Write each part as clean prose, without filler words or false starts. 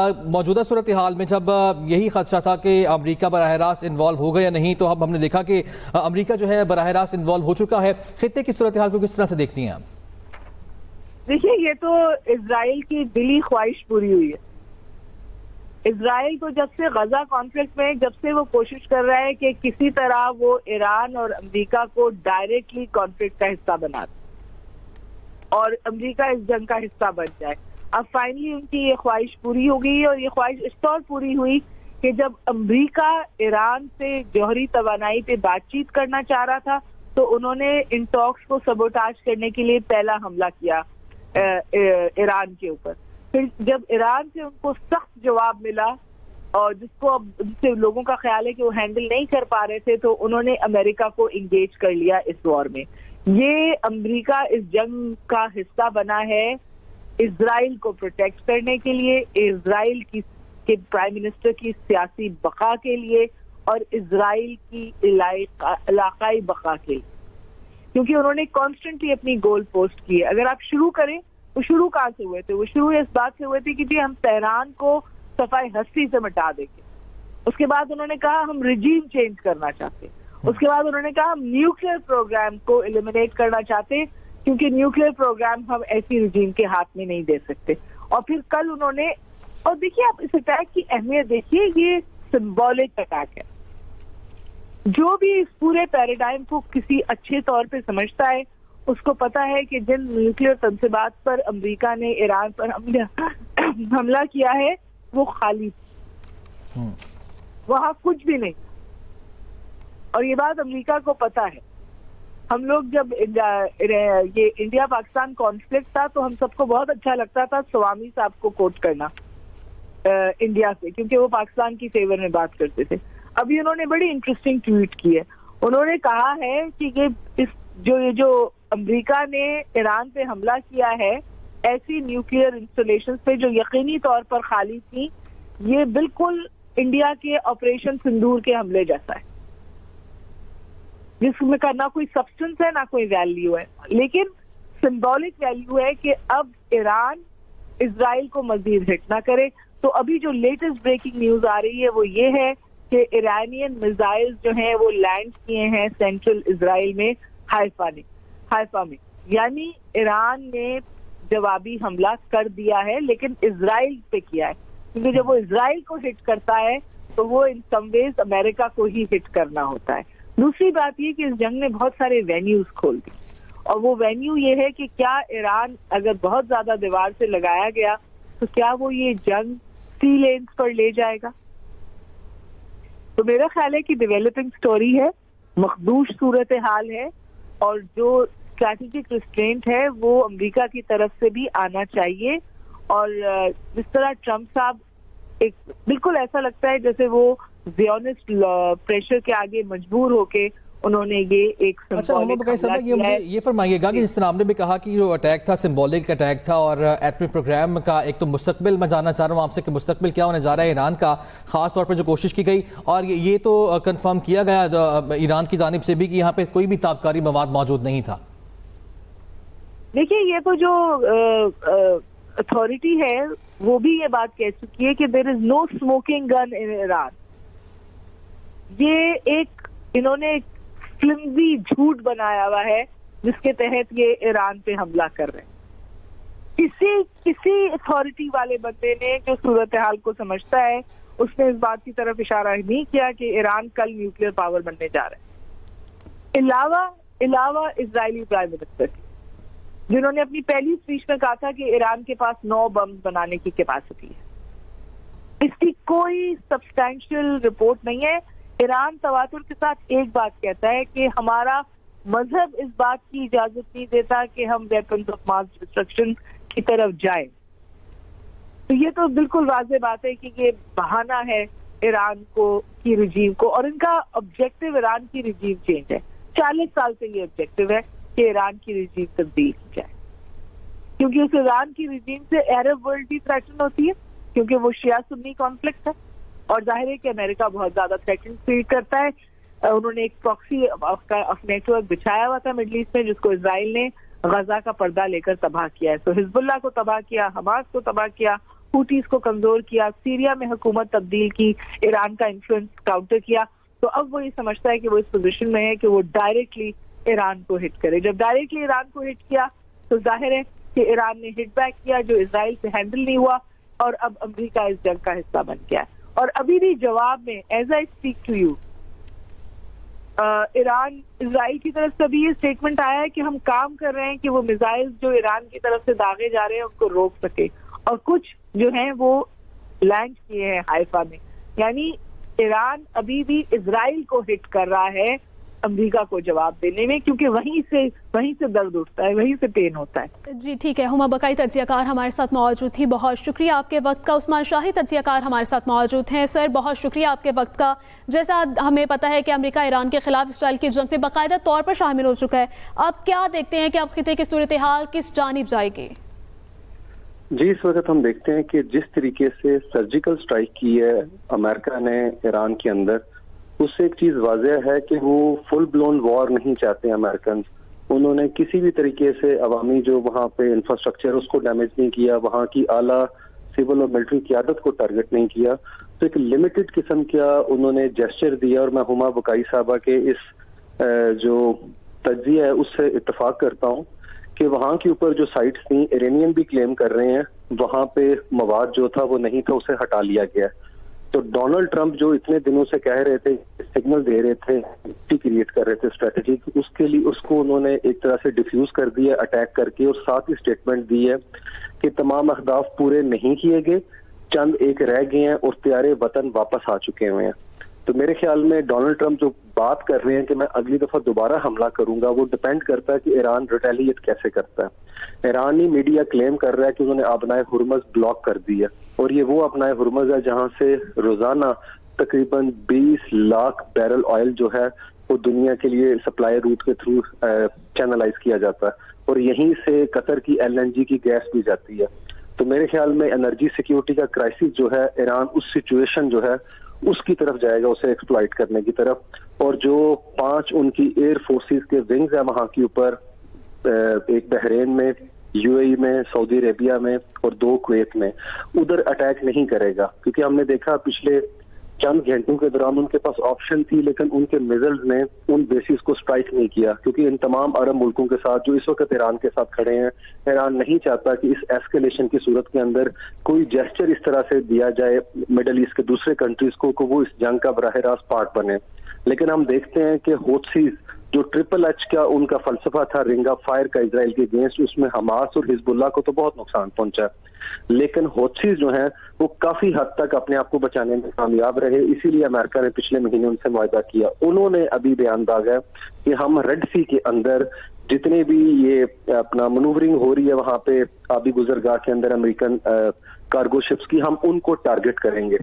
موجودہ صورتحال میں جب یہی خدشہ تھا کہ امریکہ براہ راست انوالو ہوگا یا نہیں، تو اب ہم نے دیکھا کہ امریکہ جو ہے براہ راست انوالو ہو چکا ہے۔ خطے کی صورتحال کو کس طرح سے دیکھتی ہیں آپ؟ دیکھیے، یہ تو اسرائیل کی دلی خواہش پوری ہوئی ہے۔ اسرائیل کو جب سے غزہ کانفلکٹ میں جب سے وہ کوشش کر رہا ہے کہ کسی طرح وہ ایران اور امریکہ کو ڈائریکٹلی کانفلکٹ کا حصہ بنا دے اور امریکہ اس جنگ کا حصہ بن جائے، اب فائنلی ان کی یہ خواہش پوری ہو گئی، اور یہ خواہش اس طور پوری ہوئی کہ جب امریکہ ایران سے جوہری توانائی پہ بات چیت کرنا چاہ رہا تھا تو انہوں نے ان ٹاکس کو سبوٹاج کرنے کے لیے پہلا حملہ کیا ایران کے اوپر۔ پھر جب ایران سے ان کو سخت جواب ملا اور جس سے لوگوں کا خیال ہے کہ وہ ہینڈل نہیں کر پا رہے تھے، تو انہوں نے امریکہ کو انگیج کر لیا اس وار میں۔ یہ امریکہ اس جنگ کا حصہ بنا ہے اسرائیل کو پروٹیکٹ کرنے کے لیے، اسرائیل کے پرائم منسٹر کی سیاسی بقا کے لیے اور اسرائیل کی علاقائی بقا کے لیے، کیونکہ انہوں نے کانسٹنٹلی اپنی گول پوسٹ کی ہے۔ اگر آپ شروع کریں، وہ شروع کہاں سے ہوئے تھے؟ وہ شروع اس بات سے ہوئے تھے کہ ہم تہران کو صفائے ہستی سے مٹا دیں گے۔ اس کے بعد انہوں نے کہا ہم رجیم چینج کرنا چاہتے ہیں۔ اس کے بعد انہوں نے کہا ہم نیوکلیئر پروگرام کو ایلیمینیٹ کرنا چاہتے ہیں، کیونکہ نیوکلیئر پروگرام ہم ایسی رجیم کے ہاتھ میں نہیں دے سکتے۔ اور پھر کل انہوں نے، اور دیکھیے آپ اس اٹیک کی اہمیت دیکھیے، یہ سمبولک اٹیک ہے۔ جو بھی اس پورے پیراڈائم کو کسی اچھے طور پہ سمجھتا ہے، اس کو پتا ہے کہ جن نیوکلیئر تنصیبات پر امریکہ نے ایران پر حملہ کیا ہے وہ خالی، وہاں کچھ بھی نہیں، اور یہ بات امریکہ کو پتا ہے۔ ہم لوگ جب یہ انڈیا پاکستان کانفلکٹ تھا تو ہم سب کو بہت اچھا لگتا تھا سوامی صاحب کو کوٹ کرنا انڈیا سے، کیونکہ وہ پاکستان کی فیور میں بات کرتے تھے۔ ابھی انہوں نے بڑی انٹرسٹنگ ٹویٹ کی ہے۔ انہوں نے کہا ہے کہ یہ جو امریکہ نے ایران پہ حملہ کیا ہے، ایسی نیوکلیئر انسٹالیشن پہ جو یقینی طور پر خالی تھی، یہ بالکل انڈیا کے آپریشن سندور کے حملے جیسا ہے، جس میں کا نہ کوئی سبسٹنس ہے نہ کوئی ویلیو ہے، لیکن سمبولک ویلیو ہے کہ اب ایران اسرائیل کو مزید ہٹ نہ کرے۔ تو ابھی جو لیٹسٹ بریکنگ نیوز آ رہی ہے وہ یہ ہے کہ ایرانین میزائل جو ہیں وہ لینڈ کیے ہیں سینٹرل اسرائیل میں حائفہ میں، یعنی ایران نے جوابی حملہ کر دیا ہے، لیکن اسرائیل پہ کیا ہے، کیونکہ جب وہ اسرائیل کو ہٹ کرتا ہے تو وہ ان سم ویز امریکہ کو ہی ہٹ کرنا ہوتا ہے۔ دوسری بات یہ کہ اس جنگ نے بہت سارے وینیوز کھول دی، اور وہ وینیو یہ ہے کہ کیا ایران اگر بہت زیادہ دیوار سے لگایا گیا تو کیا وہ یہ جنگ سی لینز پر لے جائے گا؟ تو میرا خیال ہے کہ ڈیولپنگ سٹوری ہے، مخدوش صورتحال ہے، اور جو اسٹریٹجک ریسٹرینٹ ہے وہ امریکہ کی طرف سے بھی آنا چاہیے۔ اور جس طرح ٹرمپ صاحب ایک بالکل ایسا لگتا ہے جیسے وہ زیونسٹ پریشر کے آگے مجبور ہو کے انہوں نے یہ ایک یہ فرمائیے گا کہ جس طرح آپ نے بھی کہا کہ جو اٹیک تھا سمبولک اٹیک تھا، اور ایٹمی پروگرام کا ایک تو مستقبل میں جاننا چاہ رہا ہوں آپ سے کہ مستقبل کیا ہونے جا رہا ہے ایران کا، خاص طور پر جو کوشش کی گئی، اور یہ تو کنفرم کیا گیا ایران کی جانب سے بھی کہ یہاں پہ کوئی بھی تابکاری مواد موجود نہیں تھا۔ دیکھیے، یہ تو جو اتھارٹی ہے وہ بھی یہ بات کہہ چکی ہے کہ دیر از نو اسموکنگ گن ان ایران۔ یہ انہوں نے ایک فلمزی جھوٹ بنایا ہوا ہے جس کے تحت یہ ایران پہ حملہ کر رہے ہیں۔ کسی اتھارٹی والے بندے نے جو صورتحال کو سمجھتا ہے اس نے اس بات کی طرف اشارہ نہیں کیا کہ ایران کل نیوکلیئر پاور بننے جا رہا ہے، علاوہ اسرائیلی پرائم منسٹر کی، جنہوں نے اپنی پہلی اسپیچ میں کہا تھا کہ ایران کے پاس 9 بم بنانے کی کیپیسٹی ہے۔ اس کی کوئی سبسٹینشیل رپورٹ نہیں ہے۔ ایران تواتر کے ساتھ ایک بات کہتا ہے کہ ہمارا مذہب اس بات کی اجازت نہیں دیتا کہ ہم ویپنز آف ماس ڈسٹرکشن کی طرف جائیں۔ تو یہ تو بالکل واضح بات ہے کہ یہ بہانہ ہے ایران کی رجیم کو، اور ان کا آبجیکٹو ایران کی رجیم چینج ہے۔ 40 سال سے یہ آبجیکٹو ہے کہ ایران کی رجیم تبدیل کی جائے، کیونکہ اس ایران کی رجیم سے عرب ورلڈ بھی تھریٹن ہوتی ہے، کیونکہ وہ شیعہ سنی کانفلکٹ ہے، اور ظاہر ہے کہ امریکہ بہت زیادہ تھریٹن فیل کرتا ہے۔ انہوں نے ایک پراکسی آف نیٹ ورک بچھایا ہوا تھا مڈل ایسٹ میں، جس کو اسرائیل نے غزہ کا پردہ لے کر تباہ کیا ہے۔ تو حزب اللہ کو تباہ کیا، حماس کو تباہ کیا، ہوٹیز کو کمزور کیا, سیریا میں حکومت تبدیل کی, ایران کا انفلوئنس کاؤنٹر کیا, تو اب وہ یہ سمجھتا ہے کہ وہ اس پوزیشن میں ہے کہ وہ ڈائریکٹلی ایران کو ہٹ کرے. جب ڈائریکٹلی ایران کو ہٹ کیا تو ظاہر ہے کہ ایران نے ہٹ بیک کیا, جو اسرائیل سے ہینڈل نہیں ہوا, اور اب امریکہ اس جنگ کا حصہ بن گیا ہے. اور ابھی بھی جواب میں as I speak to you Iran Israel کی طرف سے بھی یہ اسٹیٹمنٹ آیا ہے کہ ہم کام کر رہے ہیں کہ وہ میزائل جو ایران کی طرف سے داغے جا رہے ہیں ان کو روک سکے, اور کچھ جو ہیں وہ لینڈ کیے ہیں حائفہ میں. یعنی ایران ابھی بھی اسرائیل کو ہٹ کر رہا ہے امریکہ کو جواب دینے میں, کیونکہ وہیں سے درد اٹھتا ہے, وہیں سے پین ہوتا ہے. جی ٹھیک ہے, ہما بقائی تجزیہ کار ہمارے ساتھ موجود تھی, بہت شکریہ آپ کے وقت کا. عثمان شاہی تجزیہ کار ہمارے ساتھ موجود ہیں. سر بہت شکریہ آپ کے وقت کا. جیسا ہمیں پتہ ہے کہ امریکہ ایران کے خلاف اسرائیل کی جنگ میں باقاعدہ طور پر شامل ہو چکا ہے, آپ کیا دیکھتے ہیں کہ اب خطے کی صورتحال کس جانب جائے گی؟ جی اس وقت ہم دیکھتے ہیں کہ جس طریقے سے سرجیکل سٹرائک کی ہے امریکہ نے ایران کے اندر, اس سے ایک چیز واضح ہے کہ وہ فل بلون وار نہیں چاہتے امریکنز. انہوں نے کسی بھی طریقے سے عوامی جو وہاں پہ انفراسٹرکچر اس کو ڈیمیج نہیں کیا, وہاں کی اعلیٰ سول اور ملٹری قیادت کو ٹارگٹ نہیں کیا. تو ایک لمیٹڈ قسم کا انہوں نے جیسچر دیا, اور میں ہما بقائی صاحبہ کے اس جو تجزیہ ہے اس سے اتفاق کرتا ہوں کہ وہاں کے اوپر جو سائٹس تھیں, ایرانین بھی کلیم کر رہے ہیں وہاں پہ مواد جو تھا وہ نہیں تھا, اسے ہٹا لیا گیا. تو ڈونلڈ ٹرمپ جو اتنے دنوں سے کہہ رہے تھے, سگنل دے رہے تھے, کریٹ کر رہے تھے اسٹریٹجی, اس کے لیے اس کو انہوں نے ایک طرح سے ڈیفیوز کر دیا اٹیک کر کے, اور ساتھ ہی اسٹیٹمنٹ دی ہے کہ تمام اہداف پورے نہیں کیے گئے, چند ایک رہ گئے ہیں اور پیارے وطن واپس آ چکے ہوئے ہیں. تو میرے خیال میں ڈونلڈ ٹرمپ جو بات کر رہے ہیں کہ میں اگلی دفعہ دوبارہ حملہ کروں گا, وہ ڈپینڈ کرتا ہے کہ ایران ریٹیلیٹ کیسے کرتا ہے. ایرانی میڈیا کلیم کر رہا ہے کہ انہوں نے آبنائے ہرمز بلاک کر دی ہے, اور یہ وہ آبنائے ہرمز ہے جہاں سے روزانہ تقریباً 20 لاکھ بیرل آئل جو ہے وہ دنیا کے لیے سپلائی روٹ کے تھرو چینلائز کیا جاتا ہے, اور یہیں سے قطر کی LNG کی گیس بھی جاتی ہے. تو میرے خیال میں انرجی سیکیورٹی کا کرائسس جو ہے, ایران اس سچویشن جو ہے اس کی طرف جائے گا, اسے ایکسپلائٹ کرنے کی طرف. اور جو 5 ان کی ایئر فورسز کے ونگز ہیں وہاں کے اوپر, ایک بحرین میں, UAE میں, سعودی عربیہ میں, اور 2 کویت میں, ادھر اٹیک نہیں کرے گا, کیونکہ ہم نے دیکھا پچھلے چند گھنٹوں کے دوران ان کے پاس آپشن تھی, لیکن ان کے میزلز نے ان بیسز کو سٹرائک نہیں کیا, کیونکہ ان تمام عرب ملکوں کے ساتھ جو اس وقت ایران کے ساتھ کھڑے ہیں, ایران نہیں چاہتا کہ اس ایسکیلیشن کی صورت کے اندر کوئی جیسچر اس طرح سے دیا جائے مڈل ایسٹ کے دوسرے کنٹریز کو کہ وہ اس جنگ کا براہ راست پارٹ بنے. لیکن ہم دیکھتے ہیں کہ ہوتھیز جو ٹرپل ایچ کا ان کا فلسفہ تھا رنگ آف فائر کا اسرائیل کے اگینسٹ, اس میں حماس اور حزب اللہ کو تو بہت نقصان پہنچا, لیکن ہوتھیز جو ہیں وہ کافی حد تک اپنے آپ کو بچانے میں کامیاب رہے. اسی لیے امریکہ نے پچھلے مہینے ان سے معاہدہ کیا. انہوں نے ابھی بیان داغا کہ ہم ریڈ سی کے اندر جتنے بھی یہ اپنا منورنگ ہو رہی ہے وہاں پہ آبی گزرگاہ کے اندر امریکن کارگو شپس کی, ہم ان کو ٹارگٹ کریں گے.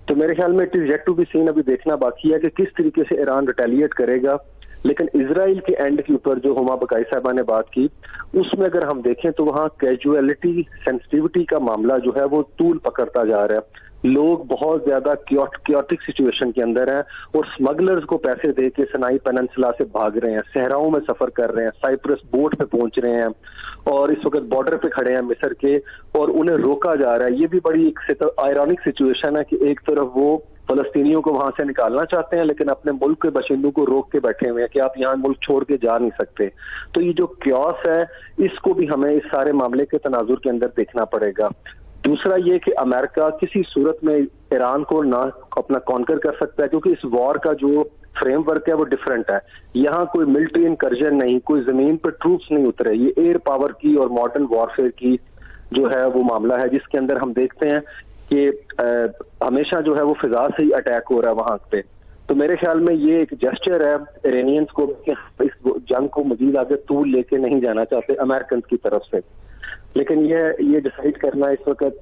تو میرے خیال میں it is yet to be seen, ابھی دیکھنا باقی ہے کہ کس طریقے سے ایران ریٹیلیٹ کرے گا. لیکن اسرائیل کے اینڈ کے اوپر جو ہما بقائی صاحبہ نے بات کی, اس میں اگر ہم دیکھیں تو وہاں کیجویلٹی سینسٹیوٹی کا معاملہ جو ہے وہ طول پکڑتا جا رہا ہے. لوگ بہت زیادہ کیوٹک سچویشن کے اندر ہیں, اور اسمگلرز کو پیسے دے کے سنائی پیننسلا سے بھاگ رہے ہیں, صحراؤں میں سفر کر رہے ہیں, سائپرس بوٹ پہ پہنچ رہے ہیں, اور اس وقت بارڈر پہ کھڑے ہیں مصر کے, اور انہیں روکا جا رہا ہے. یہ بھی بڑی ایک آئرونک سچویشن ہے کہ ایک طرف وہ فلسطینیوں کو وہاں سے نکالنا چاہتے ہیں, لیکن اپنے ملک کے باشندوں کو روک کے بیٹھے ہوئے ہیں کہ آپ یہاں ملک چھوڑ کے جا نہیں سکتے. تو یہ جو کیوس ہے اس کو بھی ہمیں اس سارے معاملے کے تناظر کے اندر دیکھنا پڑے گا. دوسرا یہ کہ امریکہ کسی صورت میں ایران کو نہ اپنا کانکر کر سکتا ہے, کیونکہ اس وار کا جو فریم ورک ہے وہ ڈیفرنٹ ہے. یہاں کوئی ملٹری انکرجن نہیں, کوئی زمین پر ٹروپس نہیں اترے, یہ ایئر پاور کی اور ماڈرن وارفیئر کی جو ہے وہ معاملہ ہے, جس کے اندر ہم دیکھتے ہیں کہ ہمیشہ جو ہے وہ فضا سے ہی اٹیک ہو رہا ہے وہاں پہ. تو میرے خیال میں یہ ایک جیسچر ہے ایرانینز کو کہ اس جنگ کو مزید آگے طول لے کے نہیں جانا چاہتے امریکنز کی طرف سے. لیکن یہ ڈیسائیڈ کرنا اس وقت